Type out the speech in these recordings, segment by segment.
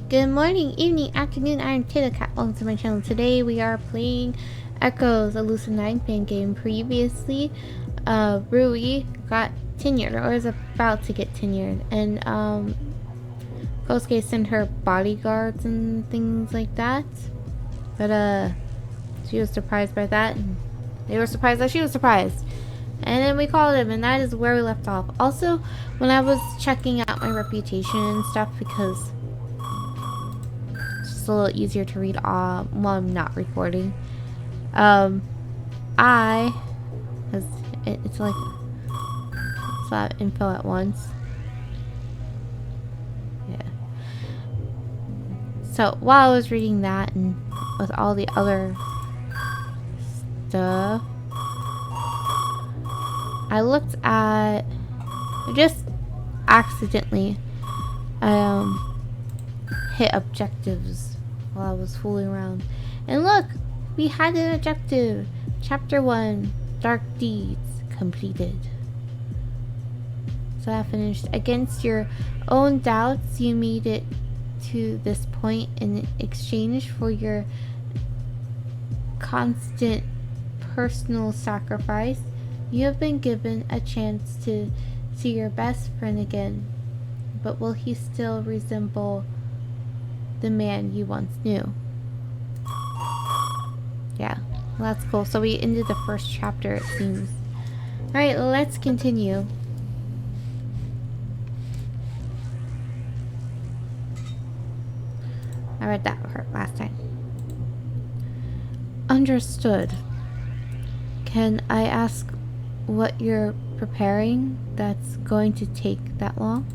Good morning, evening, afternoon, I'm tatocat. Welcome to my channel. Today we are playing Echoes, a Lucid9 Fangame. Previously, Rui got tenured, or is about to get tenured, and Kosuke sent her bodyguards and things like that. But she was surprised by that, and they were surprised that she was surprised. And then we called him, and that is where we left off. Also, when I was checking out my reputation and stuff, because it's a little easier to read while I'm not recording. It's like it's that info at once. Yeah. So while I was reading that and with all the other stuff, I looked at just accidentally hit objectives while I was fooling around, and look, we had an objective. Chapter 1, Dark Deeds, completed. So I finished. Against your own doubts, you made it to this point in exchange for your constant personal sacrifice. You have been given a chance to see your best friend again, but will he still resemble the man you once knew? Yeah, well, that's cool. So we ended the first chapter, it seems. Alright, let's continue. I read that part last time. Understood. Can I ask what you're preparing that's going to take that long?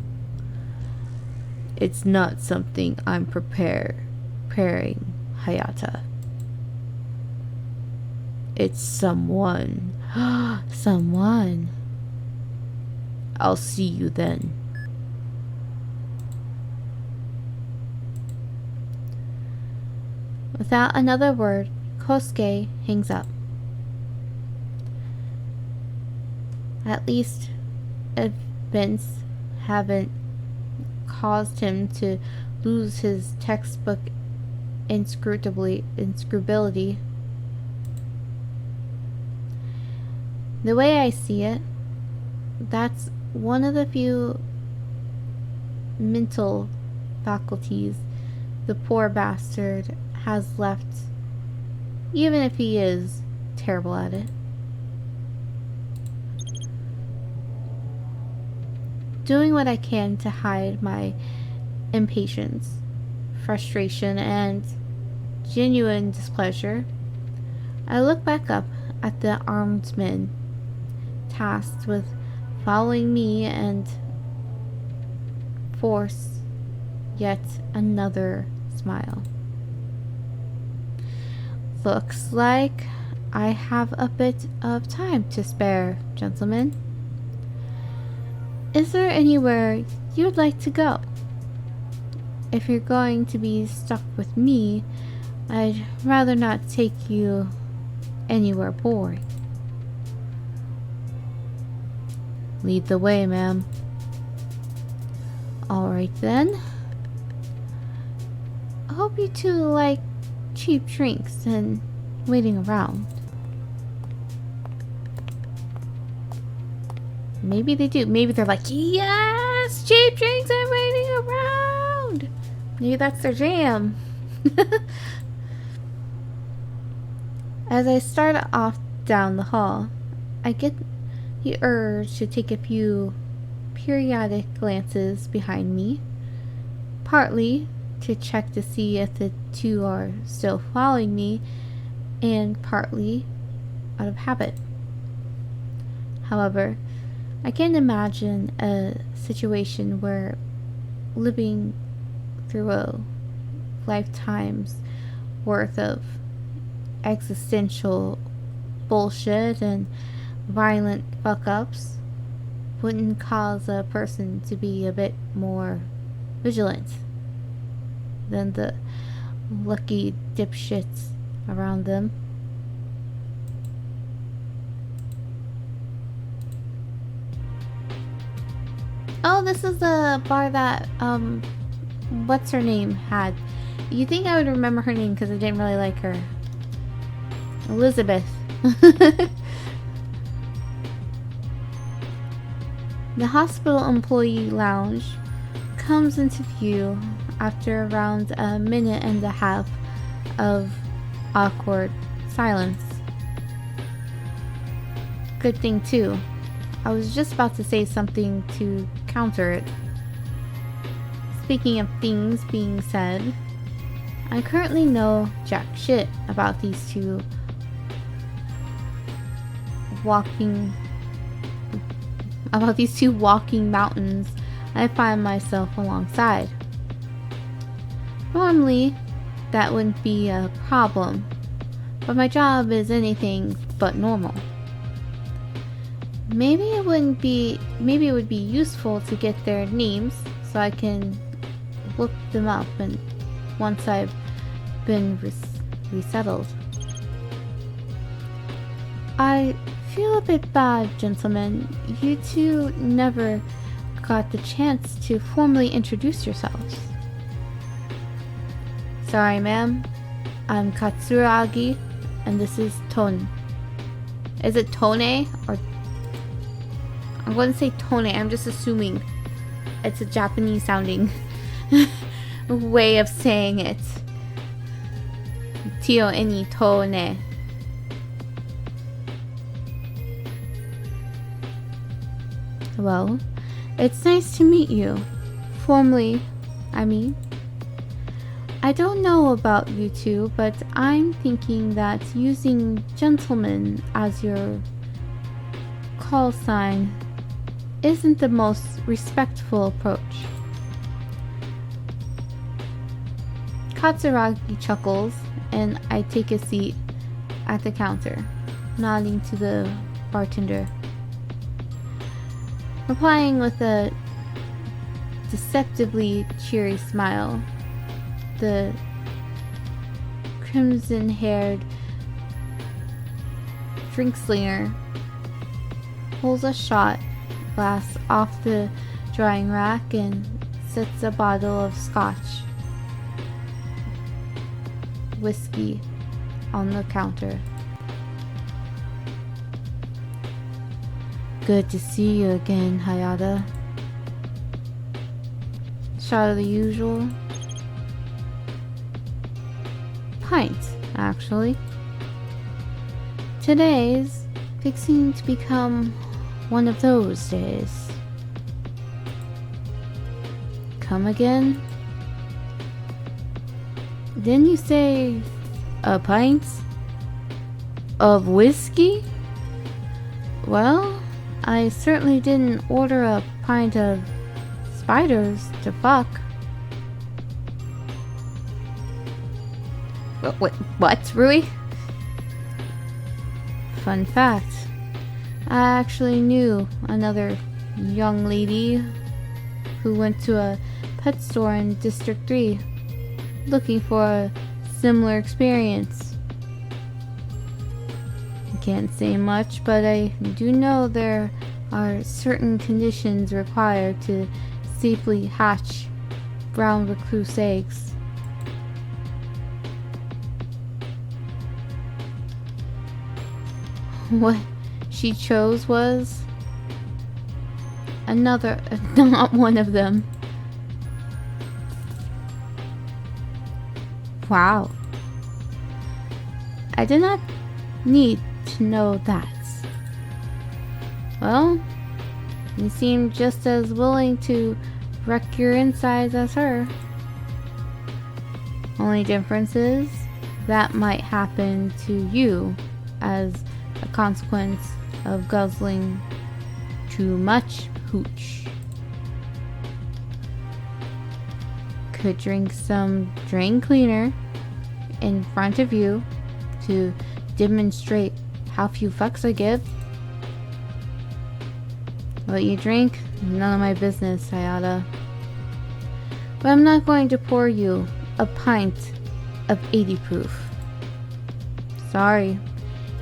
It's not something I'm preparing, Hayata. It's someone. Someone. I'll see you then. Without another word, Kosuke hangs up. At least events haven't caused him to lose his textbook inscrutability. The way I see it, that's one of the few mental faculties the poor bastard has left, even if he is terrible at it. Doing what I can to hide my impatience, frustration, and genuine displeasure, I look back up at the armed men tasked with following me and force yet another smile. Looks like I have a bit of time to spare, gentlemen. Is there anywhere you'd like to go? If you're going to be stuck with me, I'd rather not take you anywhere boring. Lead the way, ma'am. Alright then. I hope you two like cheap drinks and waiting around. Maybe they do. Maybe they're like, yes, cheap drinks and waiting around. Maybe that's their jam. As I start off down the hall, I get the urge to take a few periodic glances behind me, partly to check to see if the two are still following me, and partly out of habit. However, I can't imagine a situation where living through a lifetime's worth of existential bullshit and violent fuck-ups wouldn't cause a person to be a bit more vigilant than the lucky dipshits around them. Oh, this is the bar that what's her name had. You think I would remember her name because I didn't really like her. Elizabeth. The hospital employee lounge comes into view after around a minute and a half of awkward silence. Good thing too. I was just about to say something to counter it. Speaking of things being said, I currently know jack shit about these two walking mountains I find myself alongside. Normally, that wouldn't be a problem, but my job is anything but normal. Maybe it would be useful to get their names so I can look them up and once I've been resettled. I feel a bit bad, gentlemen. You two never got the chance to formally introduce yourselves. Sorry, ma'am. I'm Katsuragi, and this is Ton. Is it Tone or... I'm going to say Tone. I'm just assuming it's a Japanese sounding way of saying it. Tio eni Tone. Well, it's nice to meet you. Formally, I mean. I don't know about you two, but I'm thinking that using gentleman as your call sign isn't the most respectful approach. Katsuragi chuckles, and I take a seat at the counter, nodding to the bartender. Replying with a deceptively cheery smile, the crimson-haired drink slinger pulls a shot glass off the drying rack and sets a bottle of scotch whiskey on the counter. Good to see you again, Hayata. Shot of the usual. Pint, actually. Today's fixing to become one of those days. Come again? Didn't you say a pint of whiskey? Well, I certainly didn't order a pint of spiders to fuck. What, Rui? Fun fact, I actually knew another young lady who went to a pet store in District 3 looking for a similar experience. I can't say much, but I do know there are certain conditions required to safely hatch brown recluse eggs. What she chose was another, not one of them. Wow. I did not need to know that. Well, you seem just as willing to wreck your insides as her. Only difference is that might happen to you as a consequence of guzzling too much hooch. Could drink some drain cleaner in front of you to demonstrate how few fucks I give. What you drink, none of my business, Hayata. But I'm not going to pour you a pint of 80 proof. Sorry.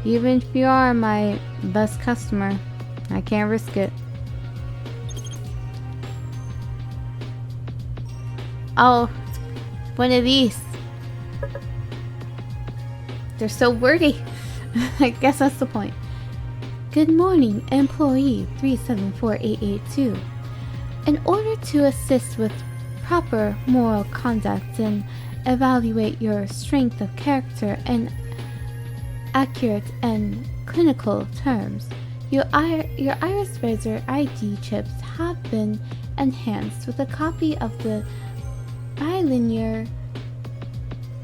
Even if you are my best customer, I can't risk it. Oh, one of these. They're so wordy. I guess that's the point. Good morning, employee 374882. In order to assist with proper moral conduct and evaluate your strength of character in accurate and clinical terms, your Iris Razor ID chips have been enhanced with a copy of the Bilinear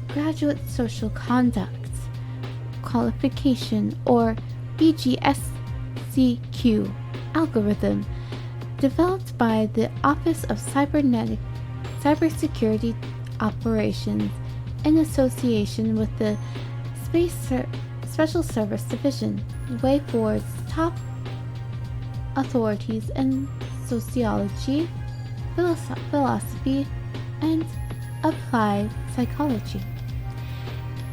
Graduate Social Conduct Qualification, or BGSCQ algorithm, developed by the Office of Cybersecurity Operations in association with the Special Service Division, WayForward's top authorities in sociology, philosophy, and applied psychology.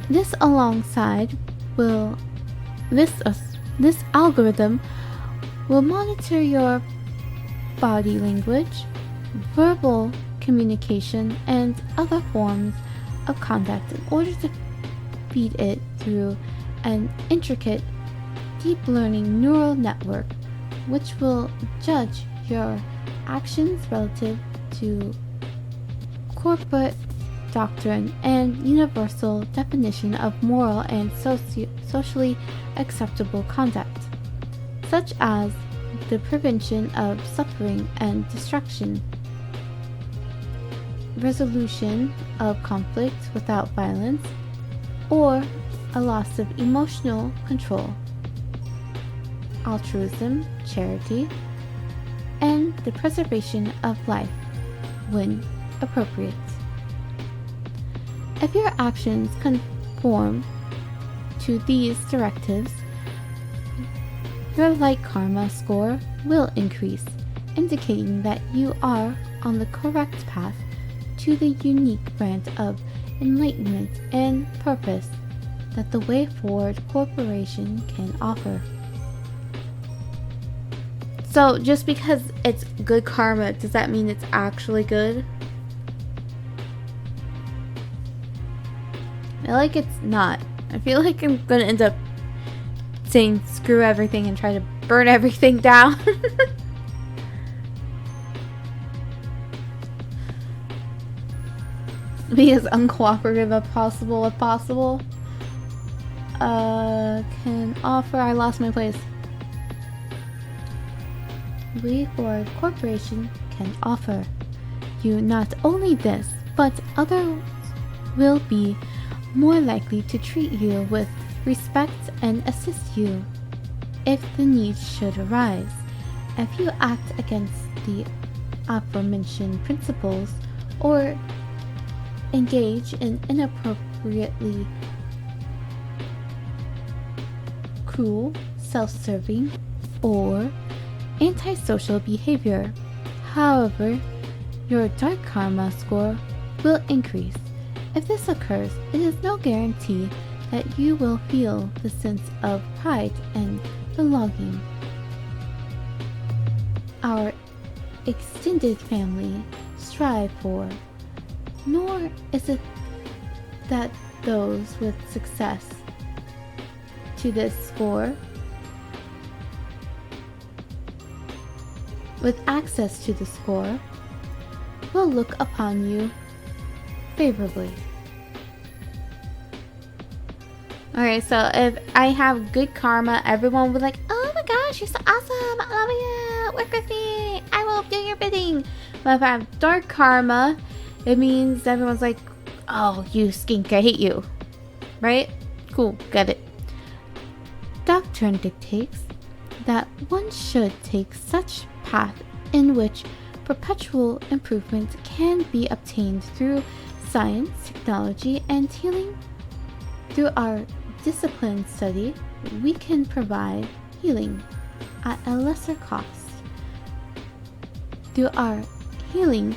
This algorithm will monitor your body language, verbal communication, and other forms of contact in order to feed it through an intricate deep learning neural network, which will judge your actions relative to corporate doctrine and universal definition of moral and socially acceptable conduct, such as the prevention of suffering and destruction, resolution of conflict without violence, or a loss of emotional control, altruism, charity, and the preservation of life when appropriate. If your actions conform to these directives, your light karma score will increase, indicating that you are on the correct path to the unique brand of enlightenment and purpose that the WayForward Corporation can offer. So, just because it's good karma, does that mean it's actually good? I feel like it's not. I feel like I'm gonna end up saying screw everything and try to burn everything down. Be as uncooperative as possible can offer. I lost my place. WayForward Corporation can offer you not only this, but others will be more likely to treat you with respect and assist you if the need should arise. If you act against the aforementioned principles or engage in inappropriately cruel, self-serving, or antisocial behavior, however, your dark karma score will increase. If this occurs, it is no guarantee that you will feel the sense of pride and belonging our extended family strive for, nor is it that those with success to this score, with access to the score, will look upon you favorably. Alright, so if I have good karma, everyone will be like, oh my gosh, you're so awesome, I love you, work with me, I will do your bidding. But if I have dark karma, it means everyone's like, oh, you skink, I hate you. Right? Cool, got it. Doctrine dictates that one should take such path in which perpetual improvement can be obtained through science, technology, and healing. Through our disciplined study, we can provide healing at a lesser cost. Through our healing,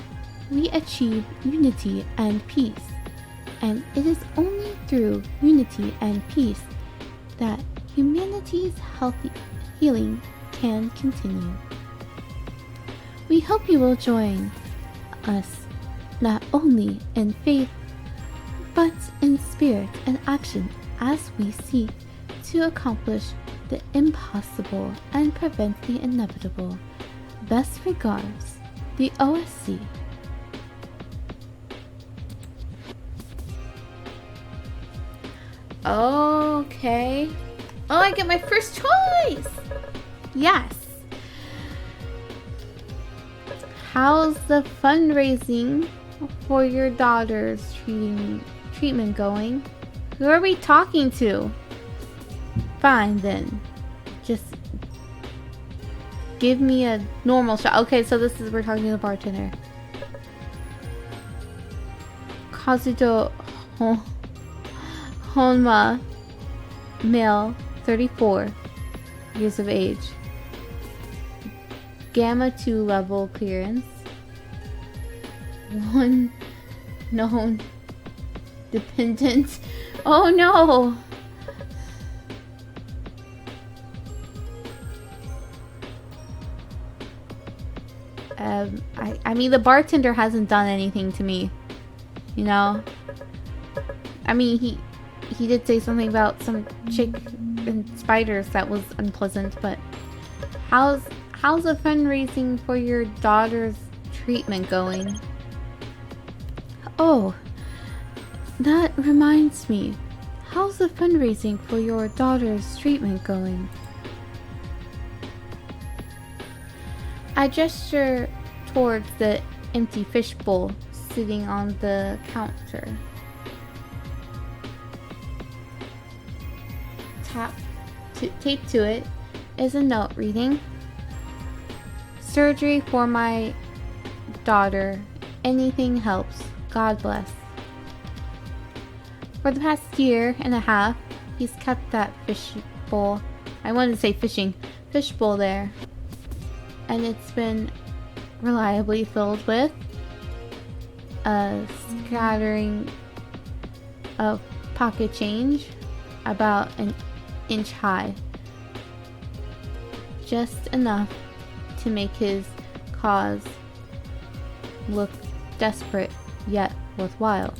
we achieve unity and peace, and it is only through unity and peace that humanity's healthy healing can continue. We hope you will join us not only in faith, but in spirit and action as we seek to accomplish the impossible and prevent the inevitable. Best regards, the OSC. Okay. Oh, I get my first choice! Yes! How's the fundraising for your daughter's treatment going? Who are we talking to? Fine then. Just give me a normal shot. Okay, so we're talking to the bartender. Kazuto Honma, male, 34 years of age. Gamma 2 level clearance. 1 known dependent. Oh no! I mean, the bartender hasn't done anything to me, you know? I mean, he did say something about some chick and spiders that was unpleasant, but how's the fundraising for your daughter's treatment going? Oh, that reminds me. How's the fundraising for your daughter's treatment going? I gesture towards the empty fishbowl sitting on the counter. Taped to it is a note reading, "Surgery for my daughter. Anything helps. God bless." For the past year and a half, he's kept that fishbowl. I wanted to say fishbowl there. And it's been reliably filled with a scattering of pocket change about an inch high. Just enough to make his cause look desperate yet worthwhile.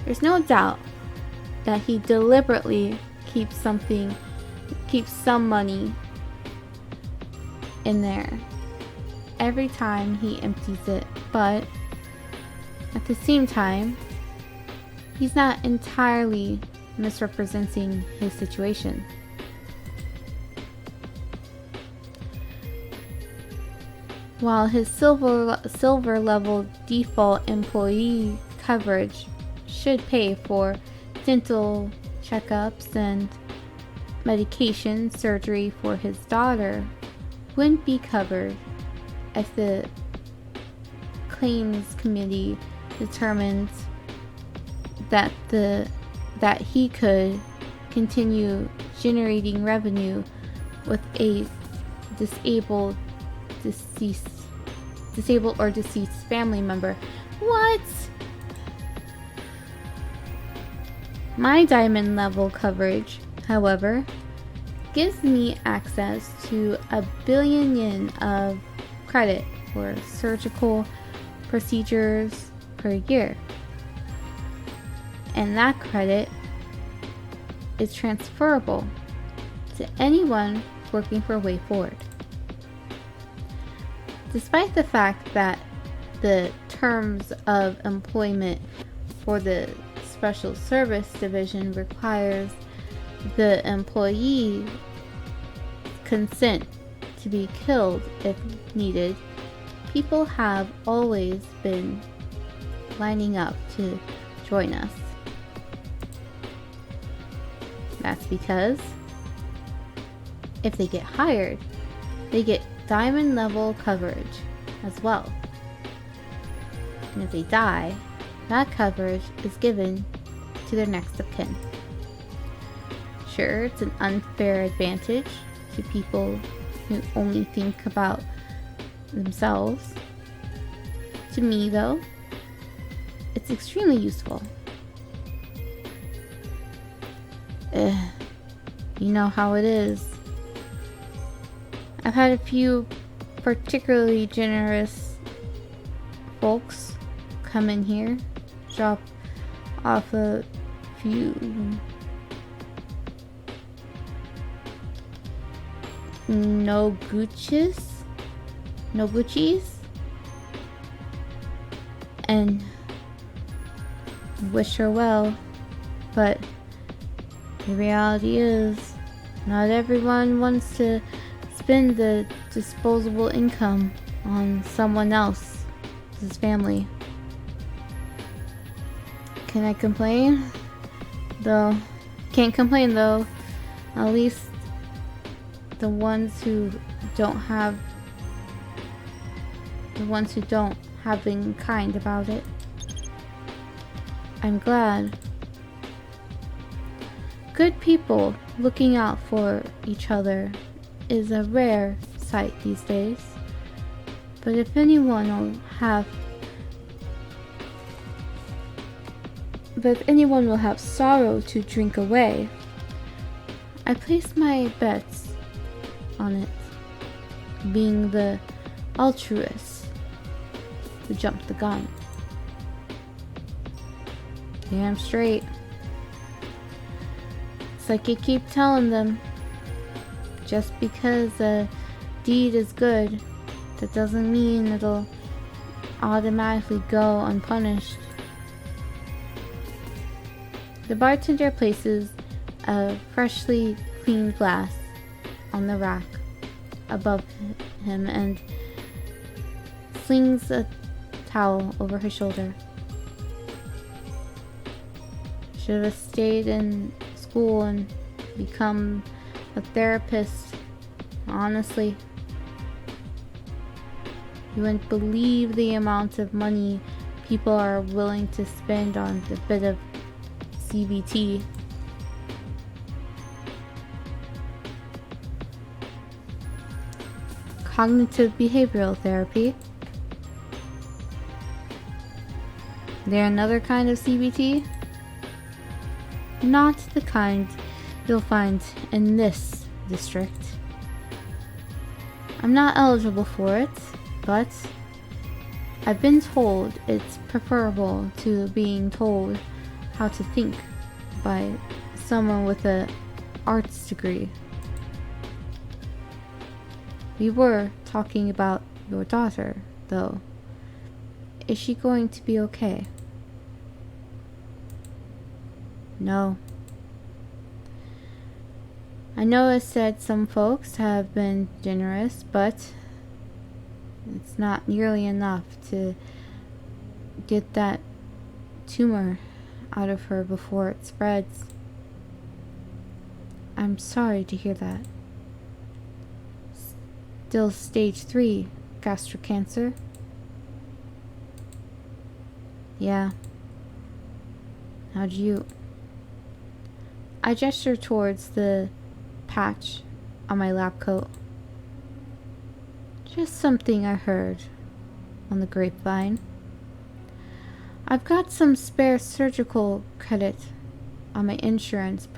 There's no doubt that he deliberately keeps some money in there every time he empties it, but at the same time, he's not entirely misrepresenting his situation. While his silver level default employee coverage should pay for dental checkups and medication surgery for his daughter, wouldn't be covered if the claims committee determined that he could continue generating revenue with a disabled or deceased family member. What? My diamond level coverage, however, gives me access to 1 billion yen of credit for surgical procedures per year. And that credit is transferable to anyone working for Way Forward. Despite the fact that the terms of employment for the Special Service Division requires the employee consent to be killed if needed, people have always been lining up to join us. That's because if they get hired, they get diamond level coverage as well. And if they die, that coverage is given to their next of kin. Sure, it's an unfair advantage to people who only think about themselves. To me, though, it's extremely useful. You know how it is. I've had a few particularly generous folks come in here, drop off a few no Gucci's, and wish her well, but the reality is not everyone wants to spend the disposable income on someone else's family. Can I complain? Though, can't complain though. At least the ones who don't have been kind about it. I'm glad. Good people looking out for each other is a rare sight these days. But if anyone will have sorrow to drink away, I place my bets on it being the altruist who jumped the gun. Damn straight. It's like you keep telling them, just because a deed is good, that doesn't mean it'll automatically go unpunished. The bartender places a freshly cleaned glass on the rack above him and slings a towel over his shoulder. Should have stayed in school and become a therapist. Honestly, you wouldn't believe the amount of money people are willing to spend on a bit of CBT. Cognitive behavioral therapy. There another kind of CBT? Not the kind you'll find in this district. I'm not eligible for it, but I've been told it's preferable to being told how to think by someone with an arts degree. We were talking about your daughter, though. Is she going to be okay? No. I know I said some folks have been generous, but it's not nearly enough to get that tumor out of her before it spreads. I'm sorry to hear that. Still stage 3 gastric cancer. Yeah. How'd you... I gesture towards the patch on my lab coat. Just something I heard on the grapevine. I've got some spare surgical credit on my insurance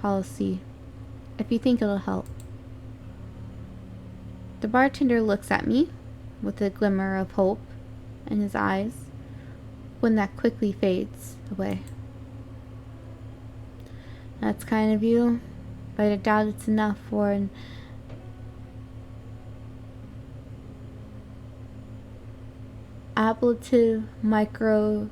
policy, if you think it'll help. The bartender looks at me with a glimmer of hope in his eyes when that quickly fades away. That's kind of you, but I doubt it's enough for an ablative microsarcotomy?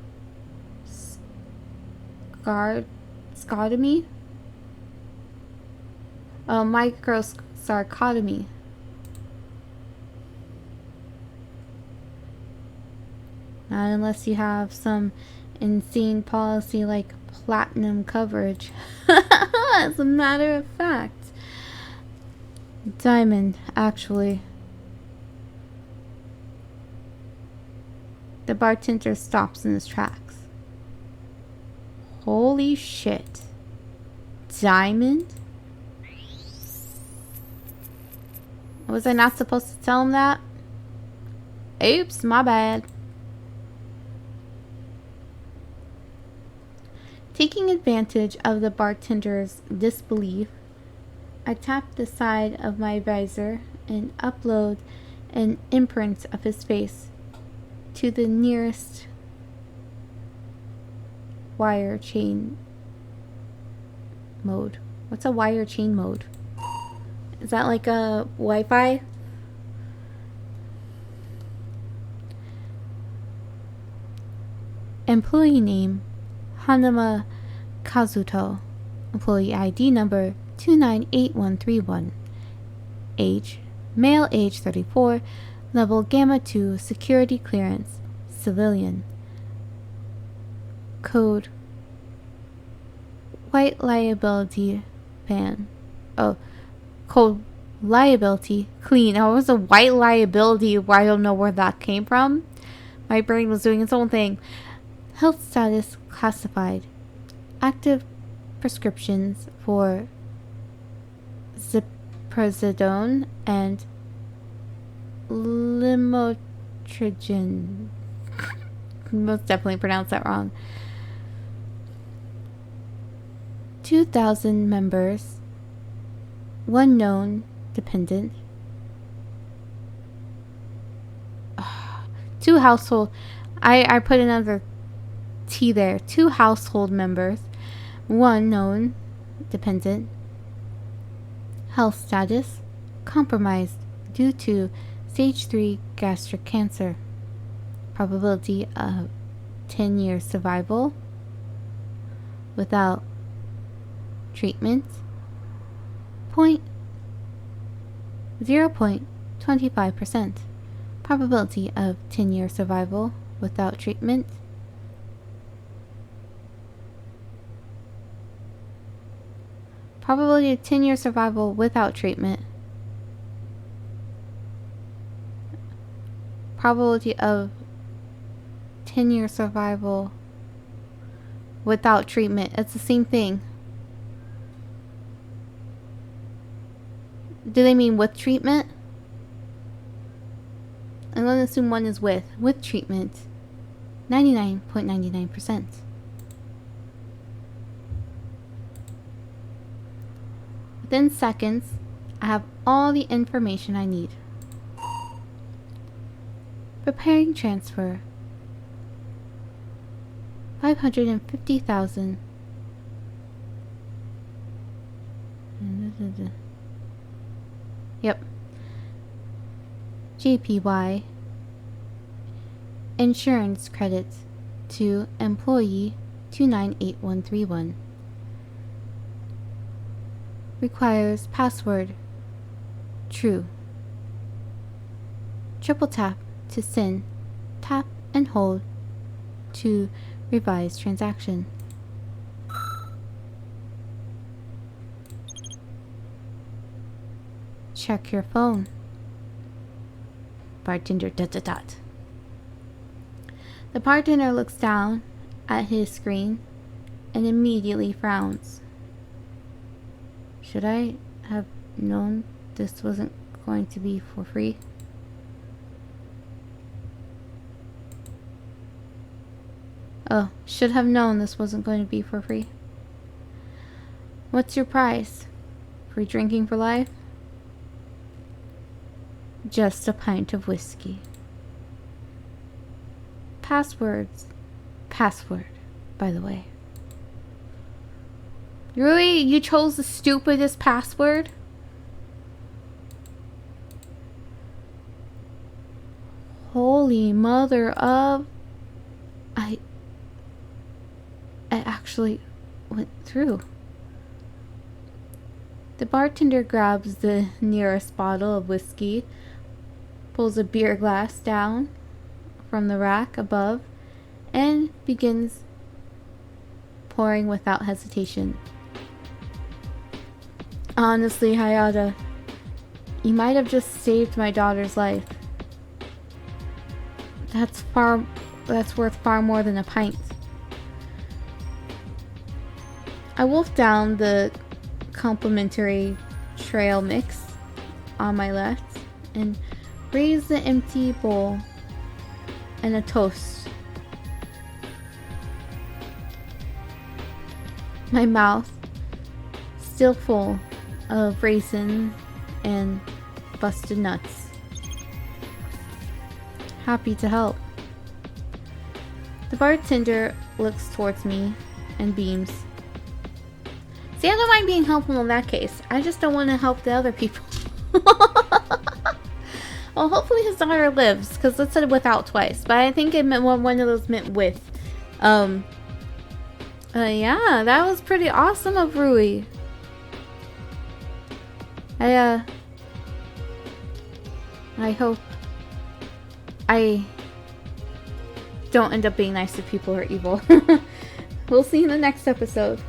Microsarcotomy. Not unless you have some insane policy like platinum coverage. As a matter of fact. Diamond, actually. The bartender stops in his tracks. Holy shit. Diamond? Was I not supposed to tell him that? Oops, my bad. Taking advantage of the bartender's disbelief, I tap the side of my visor and upload an imprint of his face. to the nearest wire chain mode. What's a wire chain mode? Is that like a Wi-Fi? Employee name Hanama Kazuto. Employee ID number 298131. Age male, age 34. Level Gamma 2, security clearance, civilian. Code white liability ban. Oh, code liability clean. Oh, it was a white liability where I don't know where that came from. My brain was doing its own thing. Health status classified. Active prescriptions for ziprasidone and limotrigine. Most definitely pronounced that wrong. 2,000 members. 1 known dependent. 2 household. I put another T there. 2 household members. 1 known dependent. Health status compromised due to stage 3 gastric cancer. Probability of 10-year survival without treatment 0.25%. Probability of 10-year survival without treatment probability of 10-year survival without treatment. Probability of 10-year survival without treatment. It's the same thing. Do they mean with treatment? I'm going to assume one is with. With treatment, 99.99%. Within seconds, I have all the information I need. Preparing transfer. 550,000. Yep. JPY. Insurance credits to employee 298131. Requires password. True. Triple tap to send. Tap and hold to revise transaction. Check your phone. Bartender dot. The bartender looks down at his screen and immediately frowns. Should I have known this wasn't going to be for free? Oh, should have known this wasn't going to be for free. What's your price? Free drinking for life? Just a pint of whiskey. Passwords. Password, by the way. Really? You chose the stupidest password? Holy mother of... I actually went through. The bartender grabs the nearest bottle of whiskey, pulls a beer glass down from the rack above, and begins pouring without hesitation. Honestly, Hayata, you might have just saved my daughter's life. That's worth far more than a pint. I wolfed down the complimentary trail mix on my left and raised the empty bowl and a toast. My mouth still full of raisins and busted nuts. Happy to help. The bartender looks towards me and beams. See, I don't mind being helpful in that case. I just don't want to help the other people. Well, hopefully his daughter lives, because it said without twice. But I think it meant one of those meant with. Yeah, that was pretty awesome of Rui. I hope I don't end up being nice to people or evil. We'll see you in the next episode.